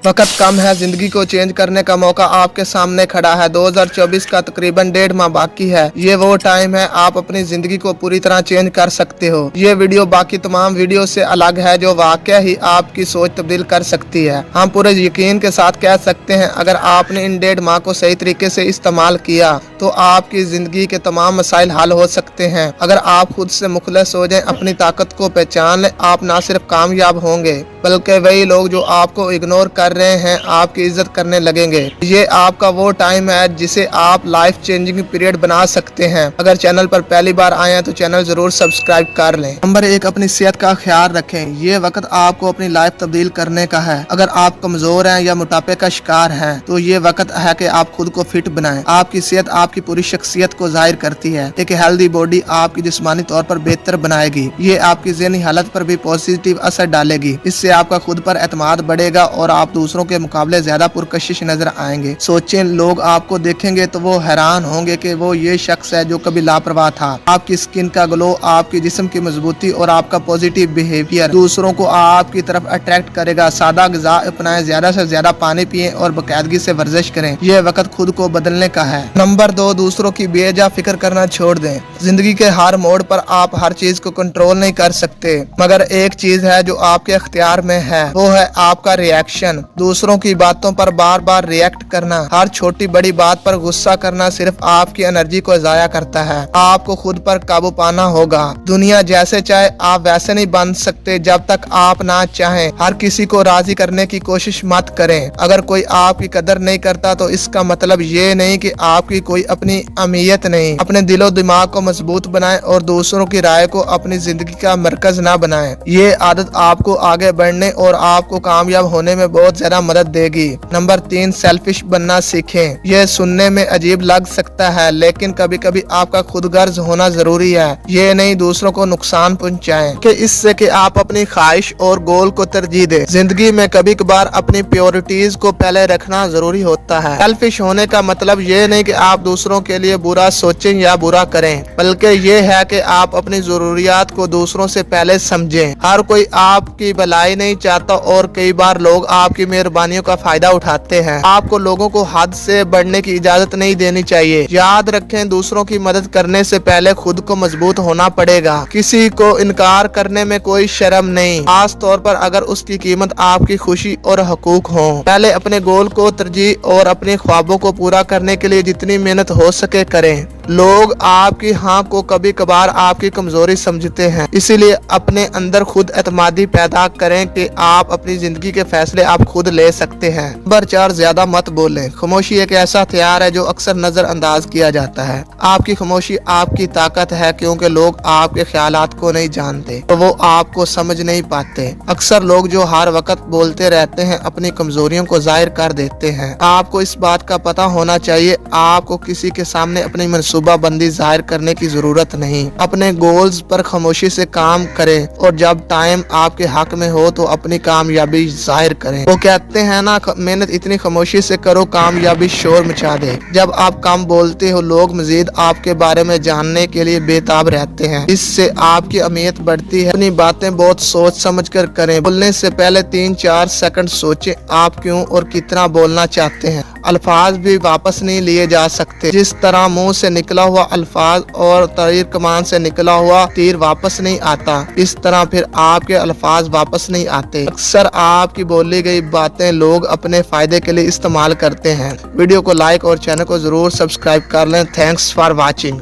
वक्त कम है, जिंदगी को चेंज करने का मौका आपके सामने खड़ा है। 2024 का तकरीबन 1.5 माह बाकी है। ये वो टाइम है आप अपनी जिंदगी को पूरी तरह चेंज कर सकते हो। ये वीडियो बाकी तमाम वीडियो से अलग है जो वाकया ही आपकी सोच तब्दील कर सकती है। हम पूरे यकीन के साथ कह सकते हैं अगर आपने इन 1.5 माह को सही तरीके से इस्तेमाल किया तो आपकी जिंदगी के तमाम मसाइल हल हो सकते हैं। अगर आप खुद से मुखलिस हो जाएं, अपनी ताकत को पहचान लें, आप ना सिर्फ कामयाब होंगे बल्कि वही लोग जो आपको इग्नोर कर रहे हैं आपकी इज्जत करने लगेंगे। ये आपका वो टाइम है जिसे आप लाइफ चेंजिंग पीरियड बना सकते हैं। अगर चैनल पर पहली बार आए हैं तो चैनल जरूर सब्सक्राइब कर लें। नंबर 1, अपनी सेहत का ख्याल रखें। ये वक्त आपको अपनी लाइफ तब्दील करने का है। अगर आप कमजोर हैं या मोटापे का शिकार हैं तो ये वक्त है कि आप खुद को फिट बनाएं। आपकी सेहत आपकी पूरी शख्सियत को जाहिर करती है। एक हेल्दी बॉडी आपकी जिस्मानी तौर पर बेहतर बनाएगी। ये आपकी ज़हनी हालत पर भी पॉजिटिव असर डालेगी। इससे आपका खुद पर एतमाद बढ़ेगा और आप दूसरों के मुकाबले ज्यादा पुरकशिश नजर आएंगे। सोचें, लोग आपको देखेंगे तो वो हैरान होंगे कि वो ये शख्स है जो कभी लापरवाह था। आपकी स्किन का ग्लो, आपकी जिस्म की मजबूती और आपका पॉजिटिव बिहेवियर दूसरों को आपकी तरफ अट्रैक्ट करेगा। सादा ग़िज़ा अपनाएं, ज्यादा से ज्यादा पानी पिएं और बाकायदगी से वर्जिश करें। यह वक्त खुद को बदलने का है। नंबर 2, दूसरों की बेवजह फिक्र करना छोड़ दें। जिंदगी के हर मोड़ पर आप हर चीज को कंट्रोल नहीं कर सकते, मगर एक चीज है जो आपके इख्तियार में है, वो है आपका रिएक्शन। दूसरों की बातों पर बार बार रिएक्ट करना, हर छोटी बड़ी बात पर गुस्सा करना सिर्फ आपकी एनर्जी को जाया करता है। आपको खुद पर काबू पाना होगा। दुनिया जैसे चाहे आप वैसे नहीं बन सकते जब तक आप ना चाहें। हर किसी को राजी करने की कोशिश मत करें। अगर कोई आपकी कदर नहीं करता तो इसका मतलब ये नहीं कि आपकी कोई अपनी अहमियत नहीं। अपने दिलो दिमाग को मजबूत बनाएं और दूसरों की राय को अपनी जिंदगी का मरकज ना बनाएं। ये आदत आपको आगे बढ़ने और आपको कामयाब होने में बहुत ज्यादा मदद देगी। नंबर 3, सेल्फिश बनना सीखें। यह सुनने में अजीब लग सकता है लेकिन कभी कभी आपका खुदगर्ज होना जरूरी है। ये नहीं दूसरों को नुकसान पहुंचाएं कि इससे कि आप अपनी ख्वाहिश और गोल को तरजीह दें। जिंदगी में कभी कभार अपनी प्योरिटीज को पहले रखना जरूरी होता है। सेल्फिश होने का मतलब ये नहीं कि आप दूसरों के लिए बुरा सोचें या बुरा करें, बल्कि ये है कि आप अपनी जरूरियात को दूसरों से पहले समझें। हर कोई आपकी भलाई नहीं चाहता और कई बार लोग आपकी मेहरबानियों का फायदा उठाते हैं। आपको लोगों को हद से बढ़ने की इजाजत नहीं देनी चाहिए। याद रखें, दूसरों की मदद करने से पहले खुद को मजबूत होना पड़ेगा। किसी को इनकार करने में कोई शर्म नहीं, खास तौर पर अगर उसकी कीमत आपकी खुशी और हकूक हो। पहले अपने गोल को तरजीह और अपने ख्वाबों को पूरा करने के लिए जितनी मेहनत हो सके करें। लोग आपकी हाँ को कभी कभार आपकी कमजोरी समझते हैं, इसीलिए अपने अंदर खुद एतमादी पैदा करें कि आप अपनी जिंदगी के फैसले आप खुद ले सकते हैं। नंबर 4, ज्यादा मत बोलें। खामोशी एक ऐसा हथियार है जो अक्सर नजरअंदाज किया जाता है। आपकी खामोशी आपकी ताकत है क्योंकि लोग आपके ख्यालात को नहीं जानते तो वो आपको समझ नहीं पाते। अक्सर लोग जो हर वक्त बोलते रहते हैं अपनी कमजोरियों को जाहिर कर देते हैं। आपको इस बात का पता होना चाहिए आपको किसी के सामने अपनी मनसूबा बंदी जाहिर करने की जरूरत नहीं। अपने गोल्स पर खामोशी से काम करें और जब टाइम आपके हक में हो तो अपनी कामयाबी जाहिर करें। वो कहते हैं ना, मेहनत इतनी खामोशी से करो कामयाबी शोर मचा दे। जब आप कम बोलते हो लोग मजीद आपके बारे में जानने के लिए बेताब रहते हैं। इससे आपकी अहमियत बढ़ती है। अपनी बातें बहुत सोच समझ कर करें। बोलने से पहले 3-4 सेकंड सोचें आप क्यों और कितना बोलना चाहते हैं। अल्फाज भी वापस नहीं लिए जा सकते। जिस तरह मुंह से निकला हुआ अल्फाज और तीर कमान से निकला हुआ तीर वापस नहीं आता, इस तरह फिर आपके अल्फाज वापस नहीं आते। अक्सर आपकी बोली गई बातें लोग अपने फायदे के लिए इस्तेमाल करते हैं। वीडियो को लाइक और चैनल को जरूर सब्सक्राइब कर लें। Thanks for watching.